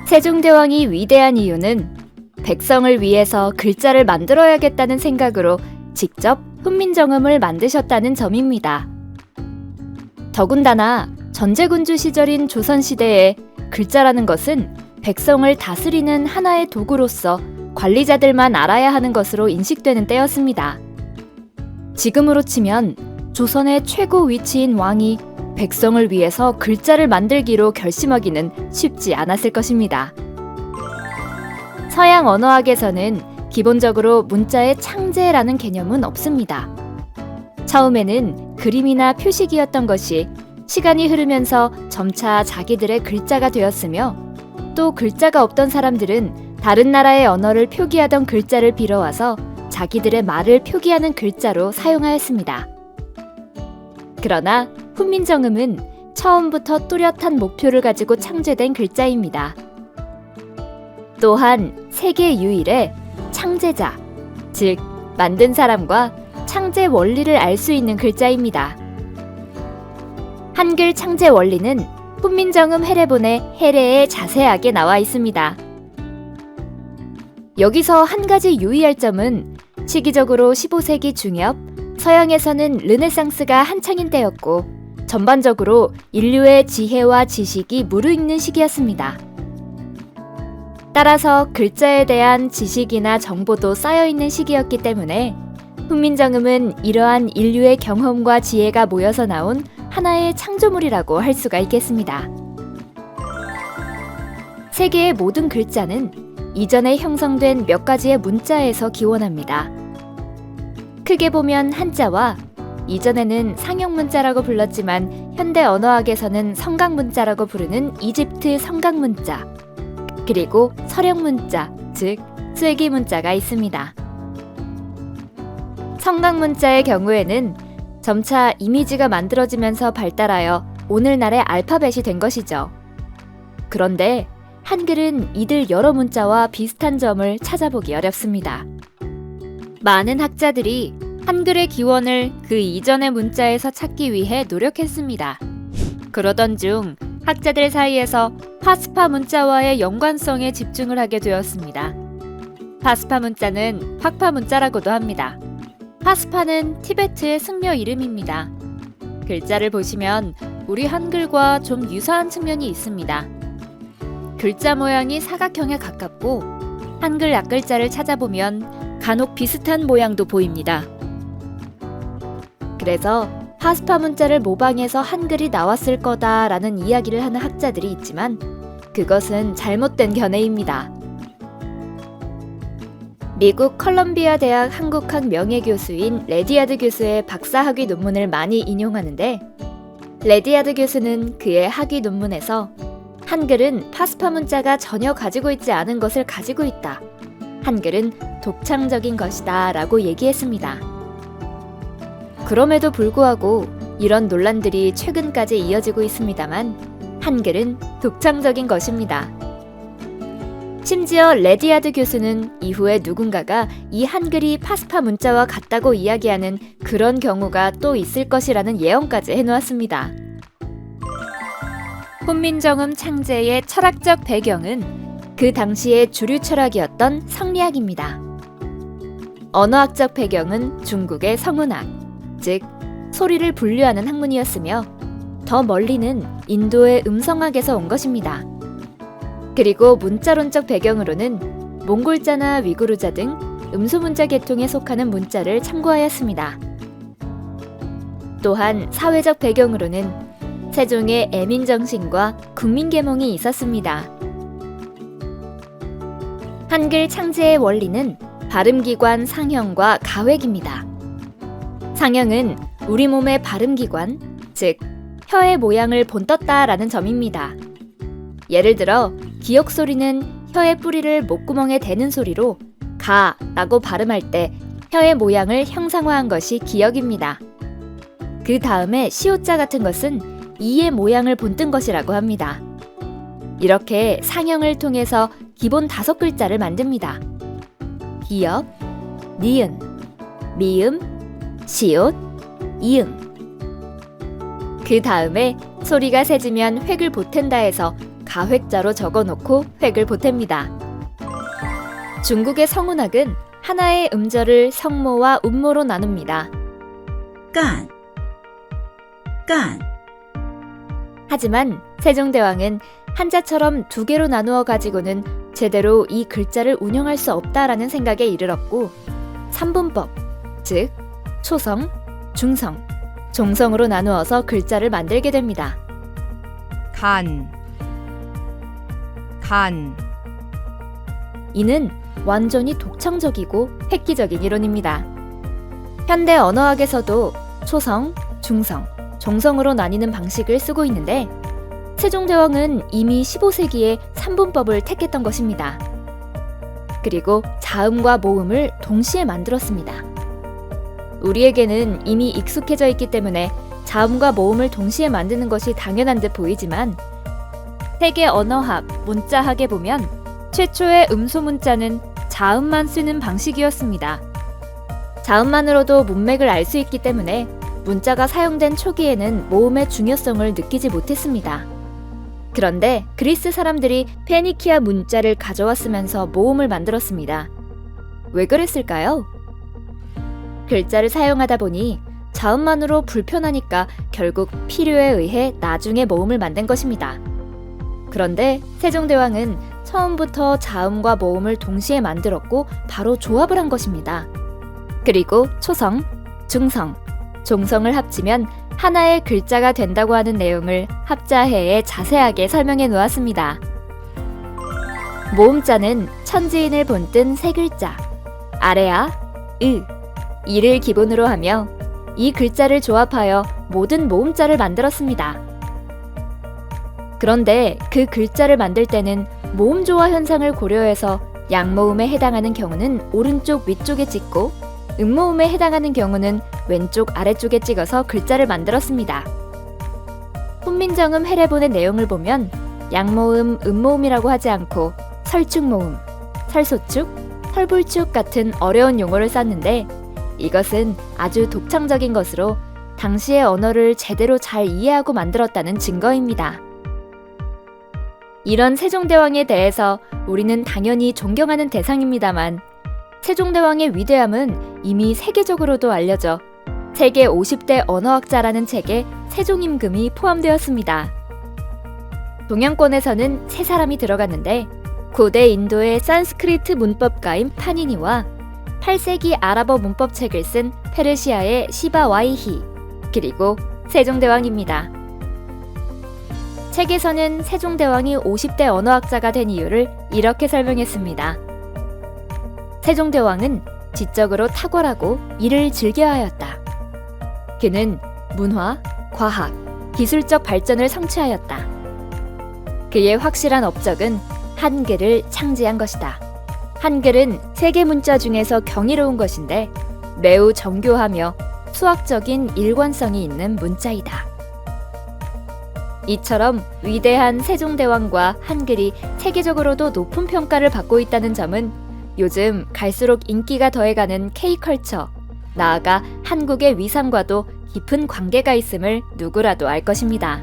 세종대왕이 위대한 이유는 백성을 위해서 글자를 만들어야겠다는 생각으로 직접 훈민정음을 만드셨다는 점입니다. 더군다나 전제군주 시절인 조선시대에 글자라는 것은 백성을 다스리는 하나의 도구로서 관리자들만 알아야 하는 것으로 인식되는 때였습니다. 지금으로 치면 조선의 최고 위치인 왕이 백성을 위해서 글자를 만들기로 결심하기는 쉽지 않았을 것입니다. 서양 언어학에서는 기본적으로 문자의 창제라는 개념은 없습니다. 처음에는 그림이나 표식이었던 것이 시간이 흐르면서 점차 자기들의 글자가 되었으며, 또 글자가 없던 사람들은 다른 나라의 언어를 표기하던 글자를 빌어와서 자기들의 말을 표기하는 글자로 사용하였습니다. 그러나 훈민정음은 처음부터 뚜렷한 목표를 가지고 창제된 글자입니다. 또한 세계 유일의 창제자, 즉 만든 사람과 창제 원리를 알 수 있는 글자입니다. 한글 창제 원리는 훈민정음 해례본의 해례에 자세하게 나와 있습니다. 여기서 한 가지 유의할 점은 시기적으로 15세기 중엽, 서양에서는 르네상스가 한창인 때였고 전반적으로 인류의 지혜와 지식이 무르익는 시기였습니다. 따라서 글자에 대한 지식이나 정보도 쌓여있는 시기였기 때문에 훈민정음은 이러한 인류의 경험과 지혜가 모여서 나온 하나의 창조물이라고 할 수가 있겠습니다. 세계의 모든 글자는 이전에 형성된 몇 가지의 문자에서 기원합니다. 크게 보면 한자와 이전에는 상형문자라고 불렀지만 현대 언어학에서는 성강문자라고 부르는 이집트 성강문자, 그리고 서령문자, 즉 쐐기문자가 있습니다. 성강문자의 경우에는 점차 이미지가 만들어지면서 발달하여 오늘날의 알파벳이 된 것이죠. 그런데 한글은 이들 여러 문자와 비슷한 점을 찾아보기 어렵습니다. 많은 학자들이 한글의 기원을 그 이전의 문자에서 찾기 위해 노력했습니다. 그러던 중 학자들 사이에서 파스파 문자와의 연관성에 집중을 하게 되었습니다. 파스파 문자는 팍파 문자라고도 합니다. 파스파는 티베트의 승려 이름입니다. 글자를 보시면 우리 한글과 좀 유사한 측면이 있습니다. 글자 모양이 사각형에 가깝고 한글 앞글자를 찾아보면 간혹 비슷한 모양도 보입니다. 그래서 파스파 문자를 모방해서 한글이 나왔을 거다라는 이야기를 하는 학자들이 있지만 그것은 잘못된 견해입니다. 미국 컬럼비아 대학 한국학 명예교수인 레디아드 교수의 박사학위 논문을 많이 인용하는데, 레디아드 교수는 그의 학위 논문에서 한글은 파스파 문자가 전혀 가지고 있지 않은 것을 가지고 있다. 한글은 독창적인 것이다 라고 얘기했습니다. 그럼에도 불구하고 이런 논란들이 최근까지 이어지고 있습니다만 한글은 독창적인 것입니다. 심지어 레디아드 교수는 이후에 누군가가 이 한글이 파스파 문자와 같다고 이야기하는 그런 경우가 또 있을 것이라는 예언까지 해놓았습니다. 훈민정음 창제의 철학적 배경은 그 당시의 주류 철학이었던 성리학입니다. 언어학적 배경은 중국의 성운학, 즉 소리를 분류하는 학문이었으며 더 멀리는 인도의 음성학에서 온 것입니다. 그리고 문자론적 배경으로는 몽골자나 위구르자 등 음소문자 계통에 속하는 문자를 참고하였습니다. 또한 사회적 배경으로는 세종의 애민정신과 국민계몽이 있었습니다. 한글 창제의 원리는 발음기관 상형과 가획입니다. 상형은 우리 몸의 발음기관, 즉 혀의 모양을 본떴다라는 점입니다. 예를 들어 기역 소리는 혀의 뿌리를 목구멍에 대는 소리로 가라고 발음할 때 혀의 모양을 형상화한 것이 기역입니다. 그 다음에 시옷자 같은 것은 이의 모양을 본뜬 것이라고 합니다. 이렇게 상형을 통해서 기본 5글자를 만듭니다. 기역, 니은, 미음, 시옷, 이응. 그 다음에 소리가 세지면 획을 보탠다 해서 가획자로 적어놓고 획을 보탭니다. 중국의 성운학은 하나의 음절을 성모와 운모로 나눕니다. 干干 하지만 세종대왕은 한자처럼 두 개로 나누어 가지고는 제대로 이 글자를 운영할 수 없다라는 생각에 이르렀고, 삼분법, 즉 초성, 중성, 종성으로 나누어서 글자를 만들게 됩니다. 간 이는 완전히 독창적이고 획기적인 이론입니다. 현대 언어학에서도 초성, 중성, 종성으로 나뉘는 방식을 쓰고 있는데, 세종대왕은 이미 15세기에 삼분법을 택했던 것입니다. 그리고 자음과 모음을 동시에 만들었습니다. 우리에게는 이미 익숙해져 있기 때문에 자음과 모음을 동시에 만드는 것이 당연한 듯 보이지만, 세계 언어학, 문자학에 보면 최초의 음소 문자는 자음만 쓰는 방식이었습니다. 자음만으로도 문맥을 알 수 있기 때문에 문자가 사용된 초기에는 모음의 중요성을 느끼지 못했습니다. 그런데 그리스 사람들이 페니키아 문자를 가져왔으면서 모음을 만들었습니다. 왜 그랬을까요? 글자를 사용하다 보니 자음만으로 불편하니까 결국 필요에 의해 나중에 모음을 만든 것입니다. 그런데 세종대왕은 처음부터 자음과 모음을 동시에 만들었고 바로 조합을 한 것입니다. 그리고 초성, 중성, 종성을 합치면 하나의 글자가 된다고 하는 내용을 합자해에 자세하게 설명해 놓았습니다. 모음자는 천지인을 본뜬 세 글자, 아래아, 이를 기본으로 하며 이 글자를 조합하여 모든 모음자를 만들었습니다. 그런데 그 글자를 만들 때는 모음 조화 현상을 고려해서 양모음에 해당하는 경우는 오른쪽 위쪽에 찍고 음모음에 해당하는 경우는 왼쪽 아래쪽에 찍어서 글자를 만들었습니다. 훈민정음 해례본의 내용을 보면 양모음, 음모음이라고 하지 않고 설축모음, 설소축, 설불축 같은 어려운 용어를 썼는데, 이것은 아주 독창적인 것으로 당시의 언어를 제대로 잘 이해하고 만들었다는 증거입니다. 이런 세종대왕에 대해서 우리는 당연히 존경하는 대상입니다만, 세종대왕의 위대함은 이미 세계적으로도 알려져 세계 50대 언어학자라는 책에 세종임금이 포함되었습니다. 동양권에서는 세 사람이 들어갔는데, 고대 인도의 산스크리트 문법가인 파니니와 8세기 아랍어 문법책을 쓴 페르시아의 시바와이히, 그리고 세종대왕입니다. 책에서는 세종대왕이 50대 언어학자가 된 이유를 이렇게 설명했습니다. 세종대왕은 지적으로 탁월하고 이를 즐겨하였다. 그는 문화, 과학, 기술적 발전을 성취하였다. 그의 확실한 업적은 한글을 창제한 것이다. 한글은 세계 문자 중에서 경이로운 것인데 매우 정교하며 수학적인 일관성이 있는 문자이다. 이처럼 위대한 세종대왕과 한글이 세계적으로도 높은 평가를 받고 있다는 점은 요즘 갈수록 인기가 더해가는 K컬처, 나아가 한국의 위상과도 깊은 관계가 있음을 누구라도 알 것입니다.